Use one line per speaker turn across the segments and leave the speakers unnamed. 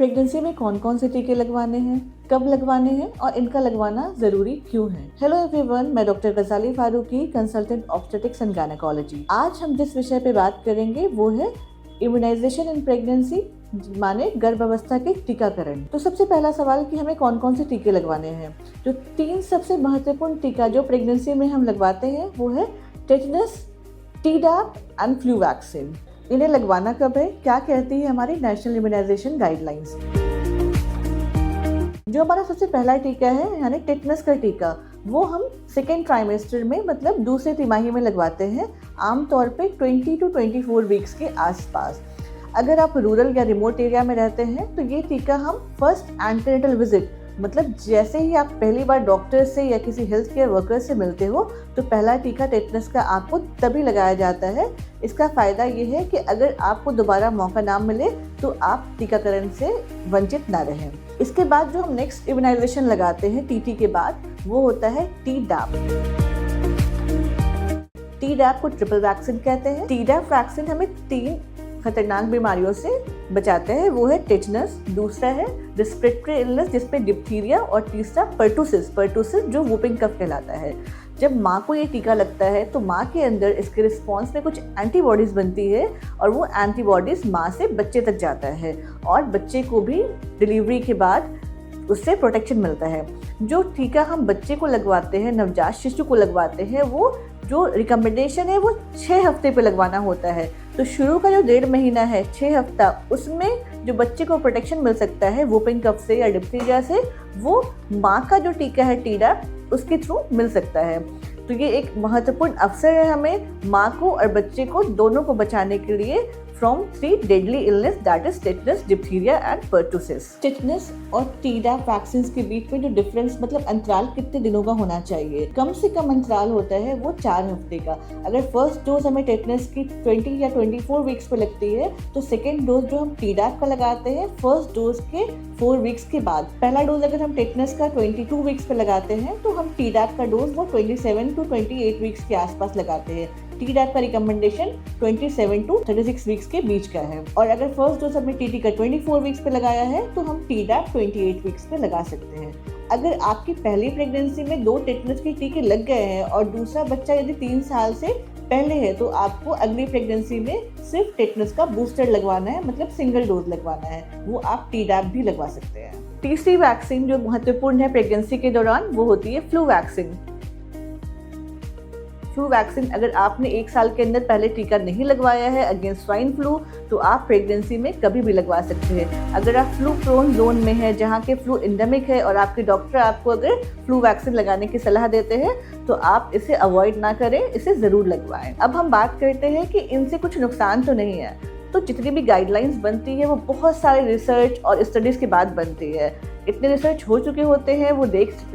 Pregnancy में कौन कौन से टीके लगवाने हैं, कब लगवाने हैं और इनका लगवाना जरूरी क्यों है। हेलो एवरीवन, मैं doctor Gazali Farooqui, consultant obstetrics and gynaecology. आज हम जिस विषय पे बात करेंगे वो है इम्यूनाइजेशन इन प्रेगनेंसी, माने गर्भावस्था के टीकाकरण। तो सबसे पहला सवाल कि हमें कौन कौन से टीके लगवाने हैं। जो 3 सबसे महत्वपूर्ण टीका जो प्रेगनेंसी में हम लगवाते हैं वो है टेटनस, टीडैप एंड फ्लू वैक्सीन। इन्हें लगवाना कब है, क्या कहती है हमारी नेशनल इम्यूनाइजेशन गाइडलाइंस। जो हमारा सबसे पहला टीका है यानी टेटनस का टीका, वो हम सेकेंड ट्राइमेस्टर में मतलब दूसरे तिमाही में लगवाते हैं, आमतौर पे 20 to 24 वीक्स के आसपास। अगर आप रूरल या रिमोट एरिया में रहते हैं तो ये टीका हम फर्स्ट एंटीनेटल विजिट, मतलब जैसे ही आप पहली बार डॉक्टर से या किसी हेल्थ केयर वर्कर से मिलते हो तो पहला टीका टेटनस का आपको तभी लगाया जाता है। इसका फ़ायदा ये है कि अगर आपको दोबारा मौका ना मिले तो आप टीकाकरण से वंचित ना रहें। इसके बाद जो हम नेक्स्ट इम्यूनाइजेशन लगाते हैं टीटी के बाद वो होता है टीडैप। टीडैप को ट्रिपल वैक्सीन कहते हैं। टीडैप वैक्सीन हमें 3 खतरनाक बीमारियों से बचाते हैं, वो है टेटनस, दूसरा है रेस्पिरेटरी इलनेस जिसमें डिप्थीरिया और तीसरा पर्टुसिस जो वूपिंग कफ कहलाता है। जब माँ को ये टीका लगता है तो माँ के अंदर इसके रिस्पॉन्स में कुछ एंटीबॉडीज़ बनती है और वो एंटीबॉडीज़ माँ से बच्चे तक जाता है और बच्चे को भी डिलीवरी के बाद उससे प्रोटेक्शन मिलता है। जो टीका हम बच्चे को लगवाते हैं, नवजात शिशु को लगवाते हैं, वो जो रिकमेंडेशन है वो 6 हफ्ते पे लगवाना होता है। तो शुरू का जो 1.5 महीना है, 6 हफ्ता, उसमें जो बच्चे को प्रोटेक्शन मिल सकता है वूपिंग कफ से या डिप्थीरिया से, वो माँ का जो टीका है टीडैप उसके थ्रू मिल सकता है। तो ये एक महत्वपूर्ण अवसर है हमें माँ को और बच्चे को दोनों को बचाने के लिए from 3 deadly illness, that is tetanus, diphtheria and pertussis. Tetanus और टीडैप वैक्सीन के बीच में जो डिफरेंस मतलब अंतराल कितने दिनों का होना चाहिए, कम से कम अंतराल होता है वो 4 हफ्ते का। अगर फर्स्ट डोज हमें टेटनस की 20 या 24 वीक्स पे लगती है तो सेकेंड डोज जो हम टीडैप का लगाते हैं फर्स्ट डोज के 4 वीक्स के बाद। पहला डोज अगर हम टेटनस का 22 वीक्स पे लगाते हैं तो हम टीडैप का डोज वो 27 to 28 वीक्स के आसपास लगाते हैं। टीडैप का रिकमेंडेशन 27 to 36 वीक्स के बीच का है। और अगर फर्स्ट डोज हमने टीटी का 24 वीक्स पे लगाया है तो हम टीडैप 28 वीक्स पे लगा सकते हैं। अगर आपकी पहली प्रेगनेंसी में 2 टेटनस के टीके लग गए हैं और दूसरा बच्चा यदि 3 साल से पहले है तो आपको अगली प्रेगनेंसी में सिर्फ टेटनस का बूस्टर लगवाना है, मतलब सिंगल डोज लगवाना है, वो आप टीडैप भी लगवा सकते हैं। तीसरी वैक्सीन जो महत्वपूर्ण है प्रेगनेंसी के दौरान वो होती है फ्लू वैक्सीन। फ्लू वैक्सीन अगर आपने 1 साल के अंदर पहले टीका नहीं लगवाया है अगेंस्ट स्वाइन फ्लू तो आप प्रेगनेंसी में कभी भी लगवा सकते हैं। अगर आप फ्लू प्रोन जोन में हैं जहाँ के फ्लू एंडेमिक है और आपके डॉक्टर आपको अगर फ्लू वैक्सीन लगाने की सलाह देते हैं तो आप इसे अवॉइड ना करें, इसे ज़रूर लगवाएं। अब हम बात करते हैं कि इनसे कुछ नुकसान तो नहीं है। तो जितनी भी गाइडलाइंस बनती है वो बहुत सारे रिसर्च और स्टडीज़ के बाद बनती है। इतने रिसर्च हो चुके होते हैं, वो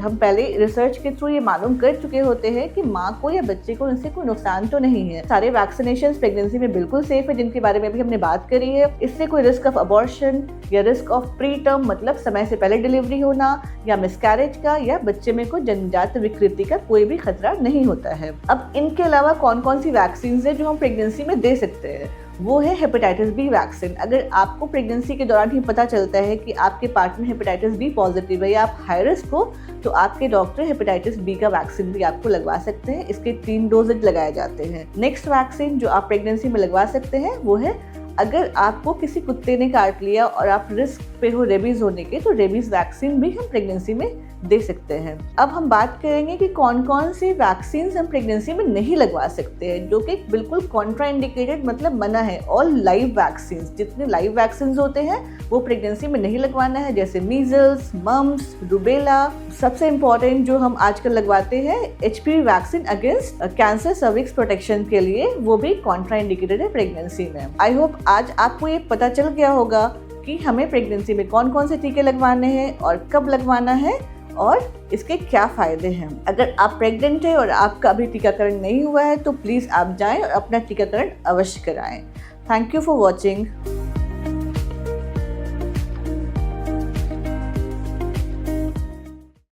हम पहले रिसर्च के थ्रू ये मालूम कर चुके होते हैं कि माँ को या बच्चे को इनसे कोई नुकसान तो नहीं है। सारे वैक्सीनेशन प्रेगनेंसी में बिल्कुल सेफ है जिनके बारे में भी हमने बात करी है। इससे कोई रिस्क ऑफ अबॉर्शन या रिस्क ऑफ प्री टर्म मतलब समय से पहले डिलीवरी होना या मिसकैरेज का या बच्चे में कोई जन्मजात विकृति का कोई भी खतरा नहीं होता है। अब इनके अलावा कौन कौन सी वैक्सीन है जो हम प्रेगनेंसी में दे सकते हैं, वो है हेपेटाइटिस बी वैक्सीन। अगर आपको प्रेगनेंसी के दौरान ही पता चलता है कि आपके पार्टनर हेपेटाइटिस बी पॉजिटिव है या आप हाई रिस्क हो तो आपके डॉक्टर हेपेटाइटिस बी का वैक्सीन भी आपको लगवा सकते हैं। इसके 3 डोजेज लगाए जाते हैं। नेक्स्ट वैक्सीन जो आप प्रेगनेंसी में लगवा सकते हैं वो है अगर आपको किसी कुत्ते ने काट लिया और आप रिस्क पे हो रेबीज होने के तो रेबीज वैक्सीन भी हम प्रेगनेंसी में दे सकते हैं। अब हम बात करेंगे कि कौन कौन सी वैक्सीन हम प्रेगनेंसी में नहीं लगवा सकते हैं, जो कि बिल्कुल कॉन्ट्राइंडिकेटेड मतलब मना है। ऑल लाइव वैक्सीन, जितने लाइव वैक्सीन होते हैं वो प्रेगनेंसी में नहीं लगवाना है, जैसे मीजल्स, मम्स, रूबेला। सबसे इम्पॉर्टेंट जो हम आजकल लगवाते हैं HPV vaccine against cancer cervix protection के लिए, वो भी कॉन्ट्राइंडिकेटेड है प्रेगनेंसी में। आई होप आज आपको ये पता चल गया होगा कि हमें प्रेगनेंसी में कौन कौन से टीके लगवाने हैं और कब लगवाना है और इसके क्या फ़ायदे हैं। अगर आप प्रेग्नेंट हैं और आपका अभी टीकाकरण नहीं हुआ है तो प्लीज़ आप जाएं और अपना टीकाकरण अवश्य कराएं। Thank you for watching.